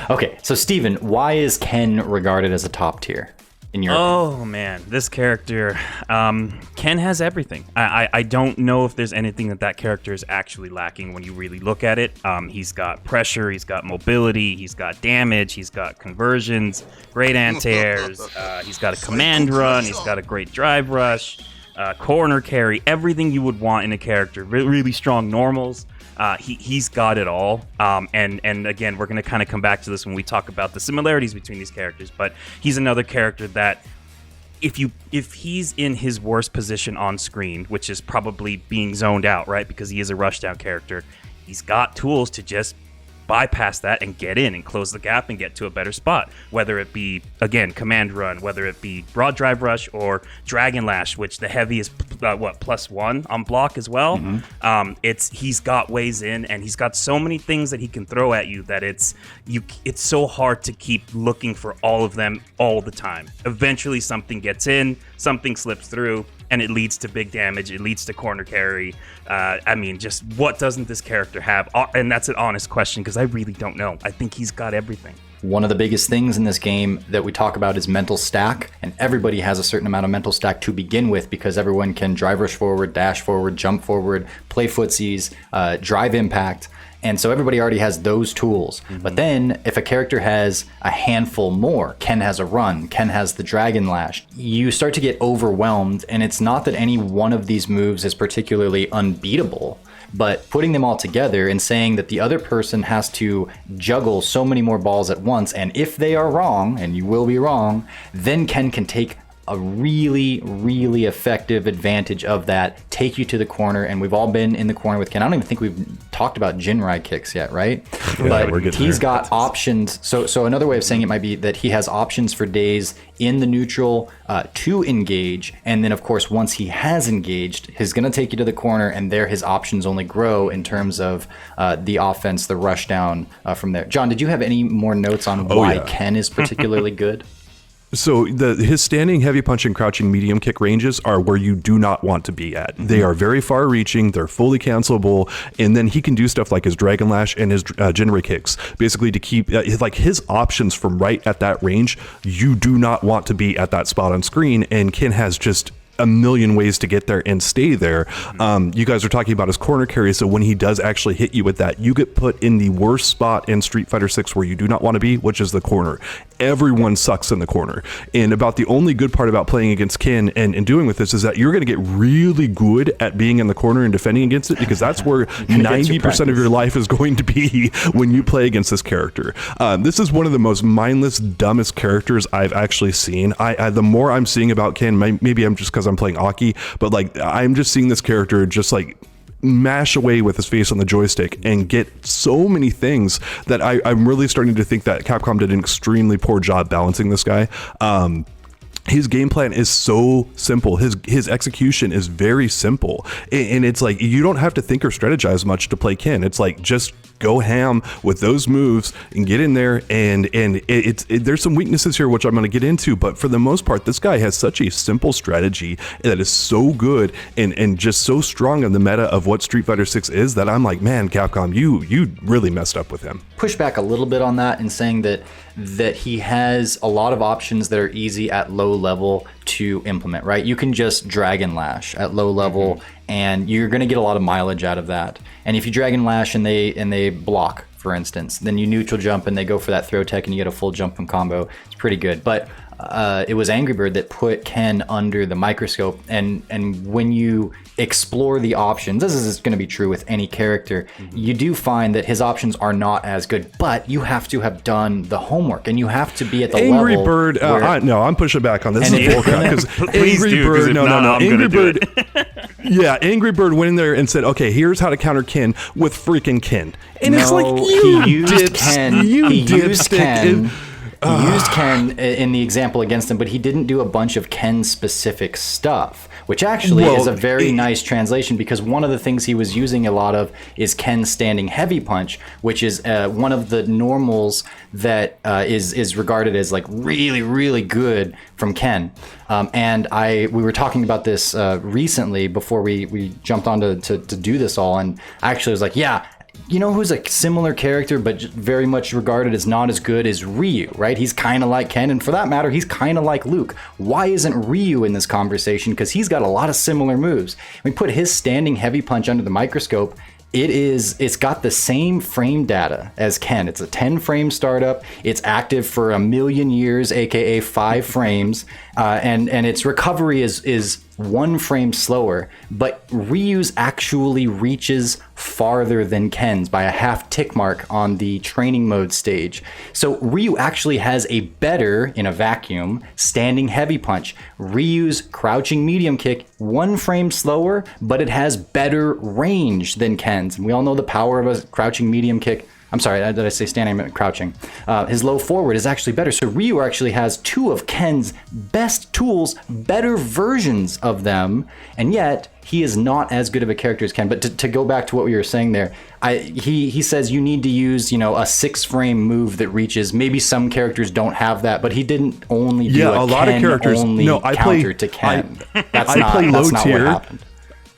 Okay, so Steven, why is Ken regarded as a top tier in your opinion? Man, this character, Ken has everything. I don't know if there's anything that character is actually lacking when you really look at it. He's got pressure, he's got mobility, he's got damage, he's got conversions, great anti-airs, he's got a command run, he's got a great drive rush, corner carry, everything you would want in a character. Really strong normals. He's got it all. And again, we're going to kind of come back to this when we talk about the similarities between these characters. But he's another character that if he's in his worst position on screen, which is probably being zoned out, right? Because he is a rushdown character, he's got tools to just bypass that and get in and close the gap and get to a better spot, whether it be, again, command run, whether it be broad drive rush or dragon lash, which the heavy is +1 on block as well. He's got ways in, and he's got so many things that he can throw at you that it's so hard to keep looking for all of them all the time. Eventually something gets in, something slips through, and it leads to big damage. It leads to corner carry. Just what doesn't this character have? And that's an honest question, because I really don't know. I think he's got everything. One of the biggest things in this game that we talk about is mental stack, and everybody has a certain amount of mental stack to begin with because everyone can drive rush forward, dash forward, jump forward, play footsies, drive impact. And so everybody already has those tools. But then if a character has a handful more, Ken has a run, Ken has the dragon lash, you start to get overwhelmed. And it's not that any one of these moves is particularly unbeatable, but putting them all together and saying that the other person has to juggle so many more balls at once. And if they are wrong, and you will be wrong, then Ken can take a really, really effective advantage of that, take you to the corner, and we've all been in the corner with Ken. I don't even think we've talked about Jinrai kicks yet, right? Yeah, but he's got options. So another way of saying it might be that he has options for days in the neutral to engage, and then of course once he has engaged, he's going to take you to the corner, and there his options only grow in terms of the offense, the rush down from there. John, did you have any more notes on why Ken is particularly good? So his standing, heavy punch, and crouching medium kick ranges are where you do not want to be at. They are very far reaching, they're fully cancelable, and then he can do stuff like his Dragon Lash and his Jinrai kicks, basically to keep his options from right at that range. You do not want to be at that spot on screen, and Ken has just a million ways to get there and stay there. You guys are talking about his corner carry, so when he does actually hit you with that, you get put in the worst spot in Street Fighter 6 where you do not want to be, which is the corner. Everyone sucks in the corner. And about the only good part about playing against Ken and doing with this is that you're going to get really good at being in the corner and defending against it, because that's where 90% of your life is going to be when you play against this character. This is one of the most mindless, dumbest characters I've actually seen. The more I'm seeing about Ken, maybe I'm just because I'm playing Aki, but like I'm just seeing this character just like mash away with his face on the joystick and get so many things that I'm really starting to think that Capcom did an extremely poor job balancing this guy. His game plan is so simple. His execution is very simple, and it's like you don't have to think or strategize much to play Ken. It's like just go ham with those moves and get in there, and there's some weaknesses here which I'm going to get into, but for the most part this guy has such a simple strategy that is so good and just so strong in the meta of what Street Fighter 6 is that I'm like, man, Capcom, you really messed up with him. Push back a little bit on that in saying that he has a lot of options that are easy at low level to implement, right? You can just Dragon Lash at low level and you're going to get a lot of mileage out of that. And if you Dragon Lash and they block, for instance, then you neutral jump and they go for that throw tech and you get a full jump and combo. It's pretty good. But it was Angry Bird that put Ken under the microscope, and when you explore the options, this is going to be true with any character, you do find that his options are not as good, but you have to have done the homework and you have to be at the level. Angry Bird, no, I'm pushing back on this. Angry Bird, no, Angry Bird. Yeah, Angry Bird went in there and said, okay, here's how to counter Ken with freaking Ken. And it's like, he used Ken. He used Ken in the example against him, but he didn't do a bunch of Ken-specific stuff, which actually is a very nice translation, because one of the things he was using a lot of is Ken's standing heavy punch, which is one of the normals that is regarded as like really, really good from Ken. And we were talking about this recently before we jumped on to do this all, and I actually was like, yeah, You know who's a similar character but very much regarded as not as good is Ryu, right? He's kind of like Ken, and for that matter, he's kind of like Luke. Why isn't Ryu in this conversation? Because he's got a lot of similar moves. We put his standing heavy punch under the microscope. It's got the same frame data as Ken. It's a 10 frame startup. It's active for 1,000,000 years, aka 5 frames, and its recovery is 1 frame slower. But Ryu's actually reaches farther than Ken's by a half tick mark on the training mode stage. So Ryu actually has a better, in a vacuum, standing heavy punch. Ryu's crouching medium kick 1 frame slower, but it has better range than Ken's. And we all know the power of a crouching medium kick. I'm sorry, did I say standing? I meant crouching. His low forward is actually better. So Ryu actually has 2 of Ken's best tools, better versions of them, and yet he is not as good of a character as Ken. But to go back to what we were saying there, he says you need to use, a 6-frame move that reaches. Maybe some characters don't have that, but he didn't only do a lot Ken of characters. only No, I counter play to Ken. I play low not tier. what happened.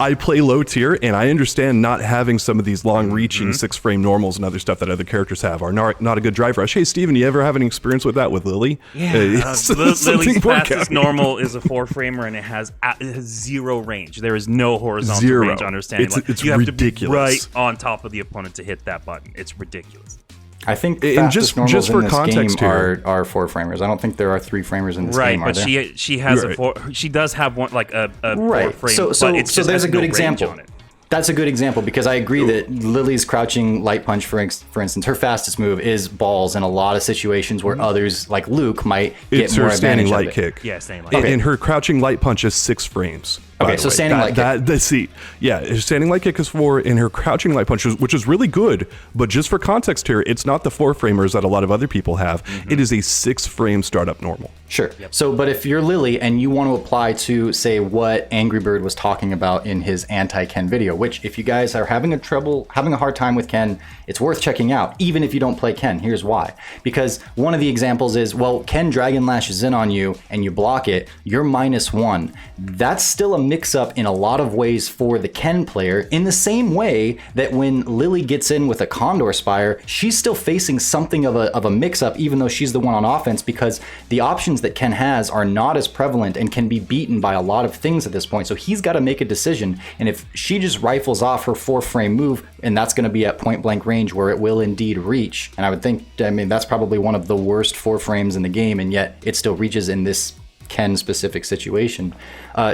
I play low tier, and I understand not having some of these long-reaching 6-frame normals and other stuff that other characters have are not a good drive rush. Hey, Steven, you ever have any experience with that with Lily? Yeah, Lily's fastest normal is a 4-framer, and it has 0 range. There is no horizontal range understanding. It's you have ridiculous. to be right on top of the opponent to hit that button. It's ridiculous. I think and fastest normals in this game are 4-framers. I don't think there are 3-framers in this game. Right, but she has she does have one like a 4-frame. So there's a good example. On it. That's a good example because I agree that Lily's crouching light punch, for instance, her fastest move is balls in a lot of situations where others like Luke might get more advantage of it. It's her standing light kick. Yeah, standing light. And her crouching light punch is 6 frames. Okay, so standing light kick. Her standing light kick is 4, and her crouching light punch, which is really good, but just for context here, it's not the 4-framers that a lot of other people have. It is a 6-frame startup normal. Sure. Yep. So, but if you're Lily and you want to apply to, say, what Angry Bird was talking about in his anti-Ken video, which if you guys are having a hard time with Ken, it's worth checking out, even if you don't play Ken. Here's why. Because one of the examples is, well, Ken Dragon lashes in on you and you block it, you're -1. That's still a mix-up in a lot of ways for the Ken player, in the same way that when Lily gets in with a Condor Spire, she's still facing something of a mix-up, even though she's the one on offense, because the options that Ken has are not as prevalent and can be beaten by a lot of things at this point. So he's got to make a decision, and if she just rifles off her 4-frame move, and that's going to be at point blank range where it will indeed reach, and I would think, that's probably one of the worst 4-frames in the game, and yet it still reaches in this Ken specific situation.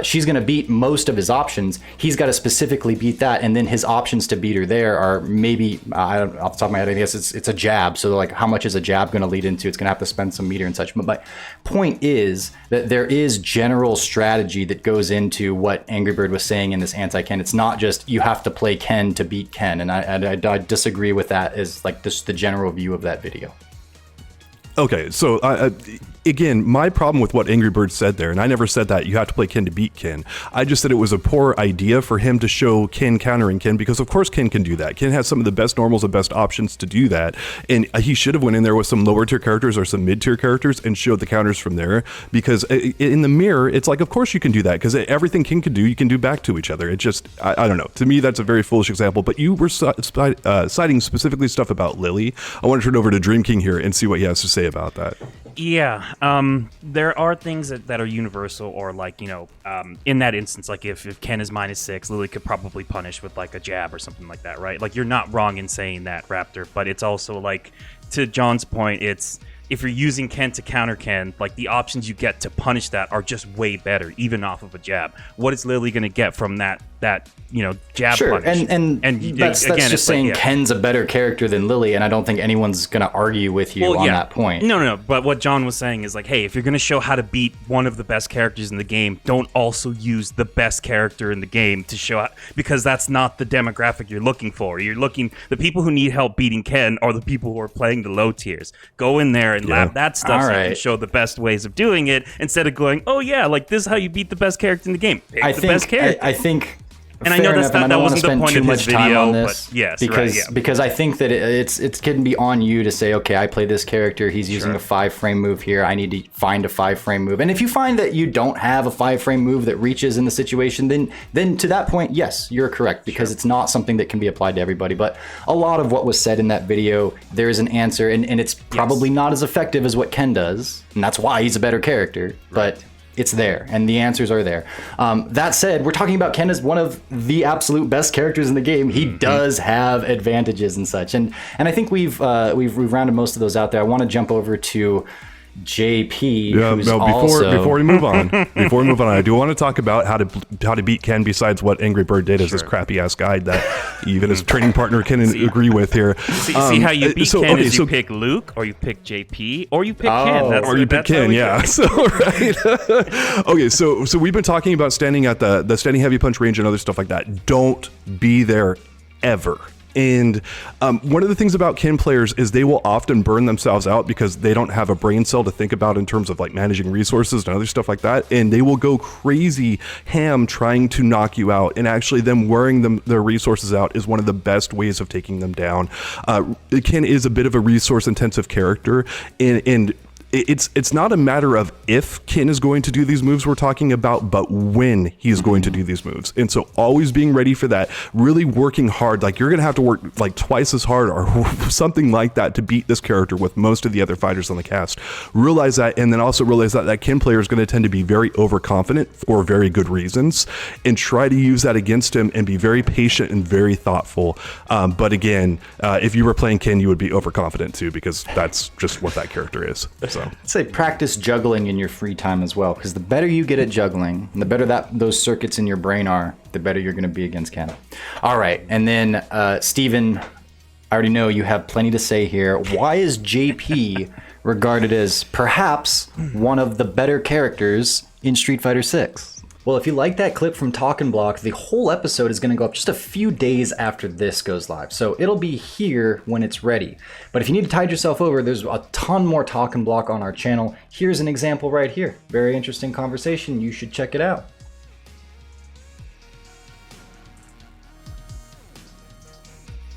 She's going to beat most of his options. He's got to specifically beat that, and then his options to beat her there are maybe, off the top of my head, I guess it's a jab. So like, how much is a jab going to lead into? It's going to have to spend some meter and such. But my point is that there is general strategy that goes into what Angry Bird was saying in this anti-Ken. It's not just you have to play Ken to beat Ken, and I disagree with that as like the general view of that video. Okay, so again, my problem with what Angry Bird said there, and I never said that you have to play Ken to beat Ken. I just said it was a poor idea for him to show Ken countering Ken, because of course Ken can do that. Ken has some of the best normals and best options to do that, and he should have went in there with some lower tier characters or some mid tier characters and showed the counters from there, because in the mirror, it's like, of course you can do that, because everything Ken can do, you can do back to each other. It just, I don't know. To me, that's a very foolish example, but you were citing specifically stuff about Lily. I want to turn over to Dream King here and see what he has to say about that. Yeah, there are things that are universal, or like, in that instance, like if Ken is -6, Lily could probably punish with like a jab or something like that, right? Like, you're not wrong in saying that, Raptor, but it's also like, to John's point, it's, if you're using Ken to counter Ken, like the options you get to punish that are just way better, even off of a jab. What is Lily going to get from that jab punish? And that's again, just saying like, Ken's a better character than Lily, and I don't think anyone's going to argue with you on that point. No. But what John was saying is like, hey, if you're going to show how to beat one of the best characters in the game, don't also use the best character in the game to show how, because that's not the demographic you're looking for. The people who need help beating Ken are the people who are playing the low tiers. Go in there and lap that stuff so you can show the best ways of doing it, instead of going, oh yeah, like this is how you beat the best character in the game. Pick the best character. I think And I know Fair enough, and I that don't wanna wasn't the spend point too of his much time video, on this but yes, because right, yeah. because I think that it can be on you to say, okay, I play this character, he's using a 5-frame move here, I need to find a 5-frame move. And if you find that you don't have a 5-frame move that reaches in the situation, then to that point, yes, you're correct, because it's not something that can be applied to everybody. But a lot of what was said in that video, there's an answer, and it's probably not as effective as what Ken does, and that's why he's a better character. But it's there, and the answers are there. That said, we're talking about Ken as one of the absolute best characters in the game. He does have advantages and such, and I think we've rounded most of those out there. I want to jump over to JP. Yeah, who's no, also... before we move on, I do want to talk about how to beat Ken besides what Angry Bird did as this crappy ass guide that even his training partner can agree with here. See how you beat Ken is you pick Luke, or you pick JP, or you pick Ken. Or you pick Ken, yeah. So right. Okay, so we've been talking about standing at the standing heavy punch range and other stuff like that. Don't be there ever. And one of the things about Ken players is they will often burn themselves out because they don't have a brain cell to think about in terms of like managing resources and other stuff like that. And they will go crazy ham trying to knock you out. And actually them wearing their resources out is one of the best ways of taking them down. Ken is a bit of a resource intensive character, and it's not a matter of if Ken is going to do these moves we're talking about, but when he is going to do these moves. And so always being ready for that, really working hard. Like you're going to have to work like twice as hard or something like that to beat this character with most of the other fighters on the cast. Realize that, and then also realize that Ken player is going to tend to be very overconfident for very good reasons, and try to use that against him and be very patient and very thoughtful. But again, if you were playing Ken, you would be overconfident too, because that's just what that character is. So I'd say practice juggling in your free time as well, because the better you get at juggling, and the better that those circuits in your brain are, the better you're going to be against Ken. All right, and then Steven, I already know you have plenty to say here. Why is JP regarded as perhaps one of the better characters in Street Fighter 6? Well, if you like that clip from Talkin' Block, the whole episode is going to go up just a few days after this goes live. So it'll be here when it's ready. But if you need to tide yourself over, there's a ton more Talkin' Block on our channel. Here's an example right here. Very interesting conversation. You should check it out.